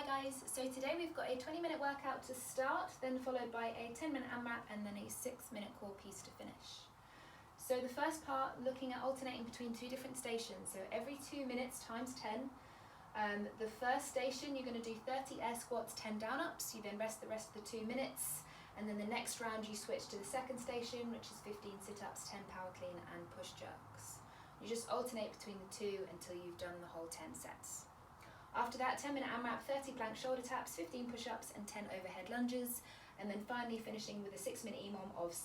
guys, so today we've got a 20-minute workout to start, then followed by a 10-minute AMRAP and then a 6-minute core piece to finish. So the first part, looking at alternating between two different stations, so every 2 minutes times 10. The first station you're going to do 30 air squats, 10 down-ups, you then rest the rest of the 2 minutes, and then the next round you switch to the second station, which is 15 sit-ups, 10 power clean and push jerks. You just alternate between the two until you've done the whole 10 sets. After that, 10-minute AMRAP, 30 plank shoulder taps, 15 push-ups and 10 overhead lunges, and then finally finishing with a 6-minute EMOM of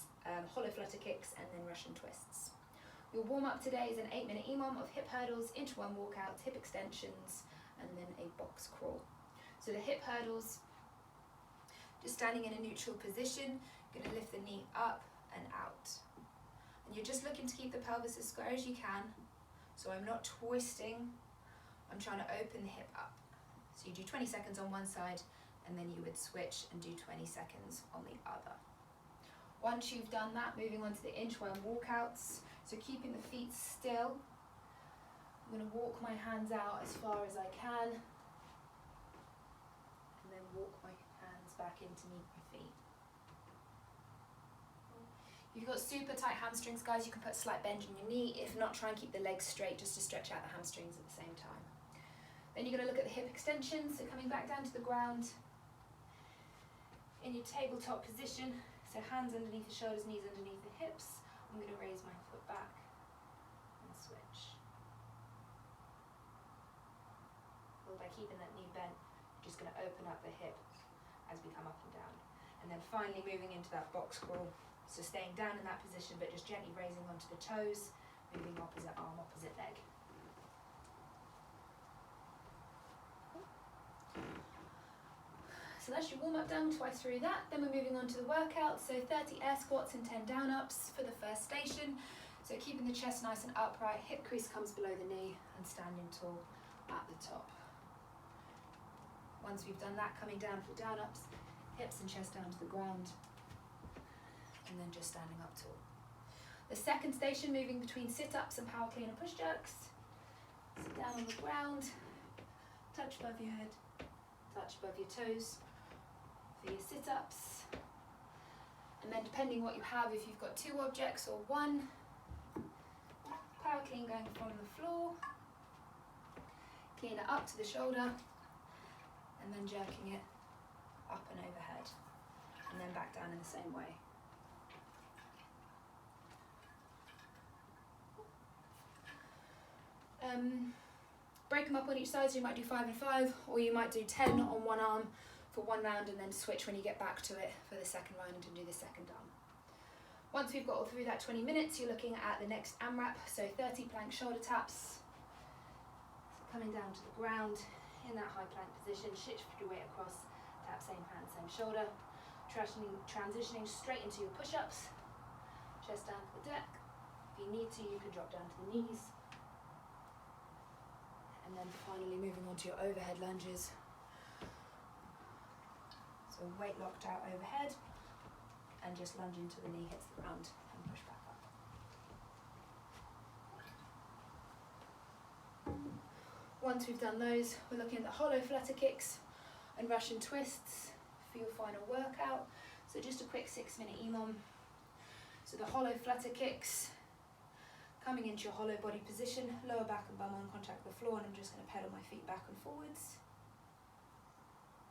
hollow flutter kicks and then Russian twists. Your warm-up today is an 8-minute EMOM of hip hurdles, Inchworm Walkouts, hip extensions, and then a box crawl. So the hip hurdles, just standing in a neutral position, you're going to lift the knee up and out. And you're just looking to keep the pelvis as square as you can, so I'm not twisting. I'm trying to open the hip up. So you do 20 seconds on one side and then you would switch and do 20 seconds on the other. Once you've done that, moving on to the Inchworm Walkouts. So keeping the feet still. I'm going to walk my hands out as far as I can and then walk my hands back in to meet my feet. If you've got super tight hamstrings, guys, you can put a slight bend in your knee. If not, try and keep the legs straight just to stretch out the hamstrings at the same time. Then you're going to look at the hip extensions, so coming back down to the ground in your tabletop position, so hands underneath the shoulders, knees underneath the hips. I'm going to raise my foot back and switch. Well, by keeping that knee bent, you're just going to open up the hip as we come up and down. And then finally moving into that box crawl, so staying down in that position but just gently raising onto the toes, moving opposite arm, opposite leg. So that's your warm-up done, twice through that. Then we're moving on to the workout, so 30 air squats and 10 down-ups for the first station. So keeping the chest nice and upright, hip crease comes below the knee and standing tall at the top. Once we've done that, coming down for down-ups, hips and chest down to the ground, and then just standing up tall. The second station, moving between sit-ups and power clean and push jerks. Sit down on the ground, touch above your head, touch above your toes for your sit-ups. And then depending what you have, if you've got 2 objects or 1, power clean going from the floor, clean it up to the shoulder, and then jerking it up and overhead, and then back down in the same way. Break them up on each side, so you might do 5 and 5, or you might do 10 on one arm for one round and then switch when you get back to it for the second round and do the second arm. Once we've got all through that 20 minutes, you're looking at the next AMRAP, so 30 plank shoulder taps. So coming down to the ground in that high plank position, shift your weight across, tap same hand, same shoulder, transitioning straight into your push-ups, chest down to the deck. If you need to, you can drop down to the knees. And then finally moving on to your overhead lunges. So weight locked out overhead and just lunge until the knee hits the ground and push back up. Once we've done those, we're looking at the hollow flutter kicks and Russian twists for your final workout. So just a quick 6-minute EMOM. So the hollow flutter kicks, coming into your hollow body position, lower back and bum on contact with the floor, and I'm just going to pedal my feet back and forwards.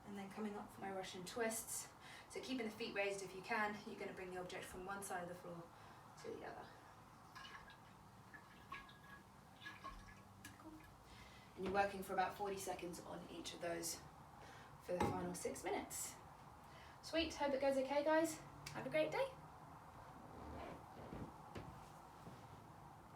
And then coming up for my Russian twists. So keeping the feet raised if you can, you're going to bring the object from one side of the floor to the other. Cool. And you're working for about 40 seconds on each of those for the final 6 minutes. Sweet, hope it goes okay, guys. Have a great day.